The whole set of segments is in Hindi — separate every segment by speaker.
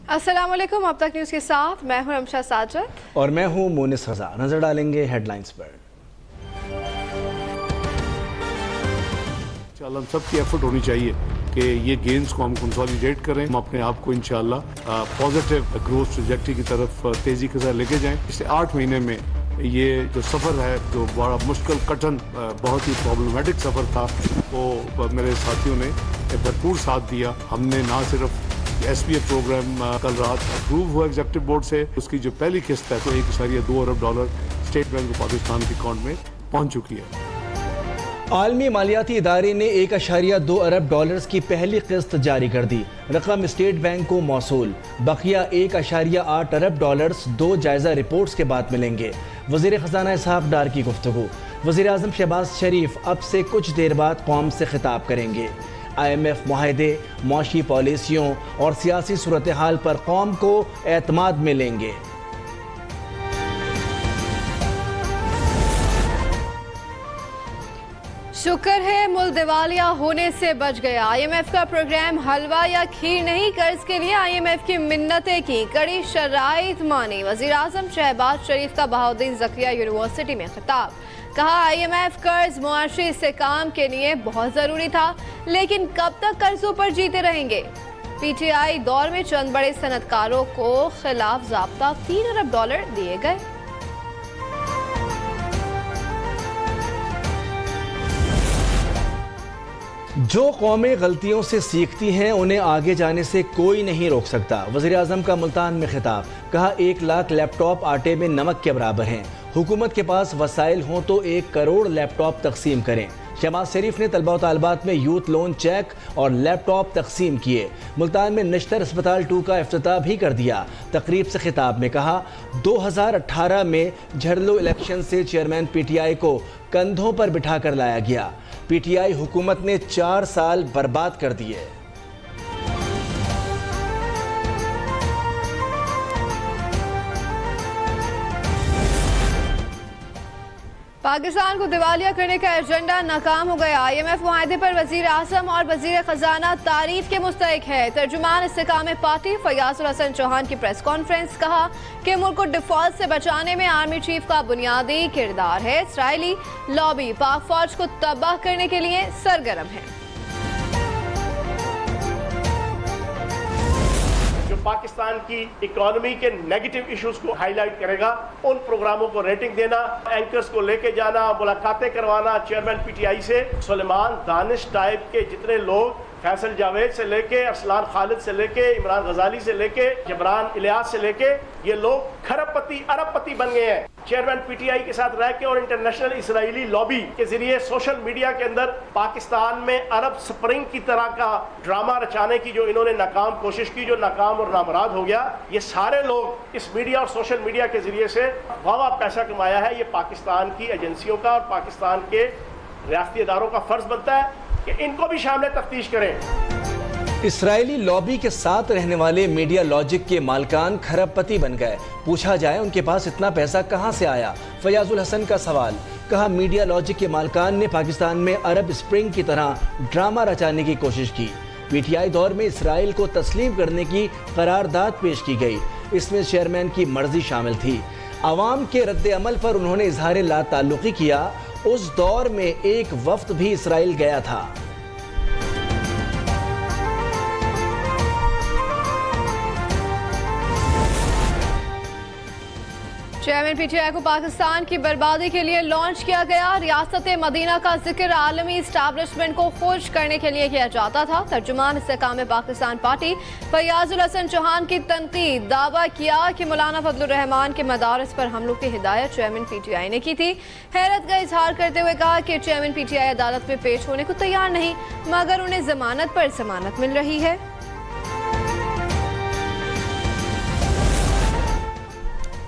Speaker 1: अस्सलाम वालेकुम। अब तक न्यूज़ के साथ मैं हूं रमशा साजद
Speaker 2: और मैं हूं मोनिस रजा। नजर डालेंगे हेडलाइंस पर।
Speaker 3: इंशाल्लाह हम सबकी एफर्ट होनी चाहिए कि ये गेन्स को हम कंसोलिडेट करें, हम अपने आप को इंशाल्लाह पॉजिटिव ग्रोथ ट्रैजेक्टरी की तरफ तेजी के साथ लेके जाएं। पिछले 8 महीने में ये जो सफ़र है, जो बड़ा मुश्किल कठिन बहुत ही प्रॉब्लमेटिक सफ़र था, वो मेरे साथियों ने भरपूर साथ दिया। हमने ना सिर्फ SPF प्रोग्राम कल रात अप्रूव हुआ एग्जीक्यूटिव बोर्ड से, उसकी जो पहली किस्त है तो $1.2 अरब स्टेट बैंक ऑफ पाकिस्तान के अकाउंट में पहुंच चुकी है।
Speaker 2: आलमी मालियाती इदारे ने $1.2 अरब की पहली किस्त जारी कर दी। रकम स्टेट बैंक को मौसूल। बकिया $1.8 अरब 2 जायजा रिपोर्ट्स के बाद मिलेंगे। वज़ीर ख़ज़ाना इसहाक डार की गुफ्तगू। वज़ीर आज़म शहबाज शरीफ अब से कुछ देर बाद कौम से खिताब करेंगे। IMF मुआहदे, मौशी पॉलिसियों और सियासी सूरत हाल पर कौम को एतमाद में लेंगे।
Speaker 1: शुक्र है मुल्क दिवालिया होने से बच गया। IMF का प्रोग्राम हलवा या खीर नहीं, कर्ज के लिए IMF की मिन्नतें की, कड़ी शराइत मानी। वज़ीर आज़म शहबाज शरीफ का बहाउद्दीन ज़किया यूनिवर्सिटी में खिताब। कहा IMF कर्ज मुआशी इस्तेहकाम के लिए बहुत ज़रूरी था, लेकिन कब तक कर्जों पर जीते रहेंगे। PTI दौर में चंद बड़े सनतकारों को खिलाफ ज़ाब्ता $3 अरब दिए गए।
Speaker 2: जो कौमें गलतियों से सीखती हैं उन्हें आगे जाने से कोई नहीं रोक सकता। वज़ीर आज़म का मुल्तान में खिताब। कहा 1 लाख लैपटॉप आटे में नमक के बराबर हैं। हुकूमत के पास वसाइल हों तो 1 करोड़ लैपटॉप तकसीम करें। शहबाज शरीफ ने तलबा व तालिबात में यूथ लोन चेक और लैपटॉप तकसीम किए। मुल्तान में नश्तर अस्पताल 2 का इफ्तिताह भी कर दिया। तकरीब से खिताब में कहा 2018 में झरलो इलेक्शन से चेयरमैन PTI को कंधों पर बिठा कर लाया गया। PTI हुकूमत ने 4 साल बर्बाद कर दिए।
Speaker 1: पाकिस्तान को दिवालिया करने का एजेंडा नाकाम हो गया। IMF मुआहदे पर वज़ीर आज़म और वज़ीर ख़ज़ाना तारीफ के मुस्तहिक है। तर्जुमान इस्तेकाम पार्टी फयाजुल हसन चौहान की प्रेस कॉन्फ्रेंस। कहा कि मुल्क को डिफॉल्ट से बचाने में आर्मी चीफ का बुनियादी किरदार है। इसराइली लॉबी पाक फौज को तबाह करने के लिए सरगर्म है।
Speaker 4: पाकिस्तान की इकोनॉमी के नेगेटिव इश्यूज को हाईलाइट करेगा, उन प्रोग्रामों को रेटिंग देना, एंकर्स को लेके जाना, मुलाकातें करवाना चेयरमैन PTI से। सुलेमान दानिश टाइप के जितने लोग, फैसल जावेद से लेके अरसलान खालिद से लेके इमरान गजाली से लेके जबरान इलियास से लेके, ये लोग खरबपति अरबपति बन गए हैं चेयरमैन PTI के साथ रह के। और इंटरनेशनल इसराइली लॉबी के जरिए सोशल मीडिया के अंदर पाकिस्तान में अरब स्प्रिंग की तरह का ड्रामा रचाने की जो इन्होंने नाकाम कोशिश की, जो नाकाम और नामुराद हो गया। ये सारे लोग इस मीडिया और सोशल मीडिया के जरिए से वावा पैसा कमाया है। ये पाकिस्तान की एजेंसियों का और पाकिस्तान के रियासती इदारों का फर्ज बनता है कि इनको भी शामिल तफ्तीश करें।
Speaker 2: इसराइली लॉबी के साथ रहने वाले मीडिया लॉजिक के मालकान खरबपति बन गए। पूछा जाए उनके पास इतना पैसा कहां से आया। फयाजुल हसन का सवाल। कहा मीडिया लॉजिक के मालकान ने पाकिस्तान में अरब स्प्रिंग की तरह ड्रामा रचाने की कोशिश की। PTI दौर में इसराइल को तस्लीम करने की करारदाद पेश की गई। इसमें चेयरमैन की मर्जी शामिल थी। अवाम के रद्द अमल पर उन्होंने इजहार ला ताल्लुकी किया। उस दौर में एक वफ्द भी इसराइल गया था।
Speaker 1: चेयरमैन PTI को पाकिस्तान की बर्बादी के लिए लॉन्च किया गया। रियासत मदीना का जिक्र आलमी इस्टेब्लिशमेंट को खुश करने के लिए किया जाता था। तर्जुमान इस्तेकाम पाकिस्तान पार्टी फयाजुल हसन चौहान की तनकीद। दावा किया कि मौलाना फजलुर रहमान के मदारस पर हमलों की हिदायत चेयरमैन PTI ने की थी। हैरत का इजहार करते हुए कहा कि चेयरमैन PTI अदालत में पेश होने को तैयार नहीं, मगर उन्हें जमानत पर जमानत मिल रही है।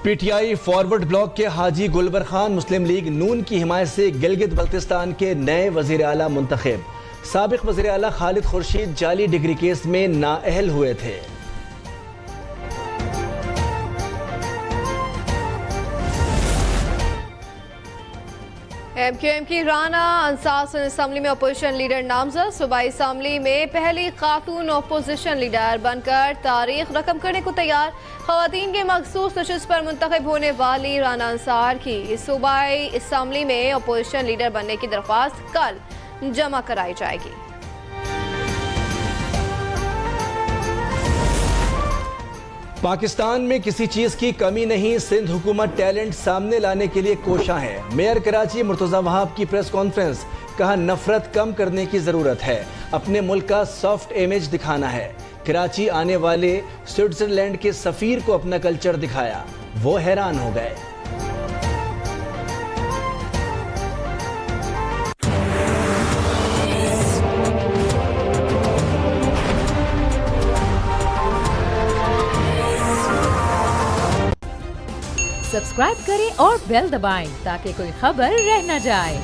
Speaker 2: PTI फॉरवर्ड ब्लॉक के हाजी गुलबर खान मुस्लिम लीग नून की हिमायत से गिलगित बल्तिस्तान के नए वजीर आला मुंतखब। साबिक वजीर आला खालिद खुर्शीद जाली डिग्री केस में नाअहल हुए थे।
Speaker 1: MQM की राना अंसार असम्बली में अपोजिशन लीडर नामजद। सूबाई असम्बली में पहली खातून अपोजिशन लीडर बनकर तारीख रकम करने को तैयार। खवातीन के मखसूस नशिस्त पर मुंतखब होने वाली राना अंसार की सूबाई असम्बली में अपोजिशन लीडर बनने की दरख्वास्त कल जमा कराई जाएगी।
Speaker 2: पाकिस्तान में किसी चीज की कमी नहीं, सिंध हुकूमत टैलेंट सामने लाने के लिए कोशा है। मेयर कराची मुर्तजा वहाब की प्रेस कॉन्फ्रेंस, कहा नफरत कम करने की जरूरत है, अपने मुल्क का सॉफ्ट इमेज दिखाना है। कराची आने वाले स्विट्जरलैंड के सफीर को अपना कल्चर दिखाया, वो हैरान हो गए।
Speaker 5: सब्सक्राइब करें और बेल दबाएं ताकि कोई खबर रह न जाए।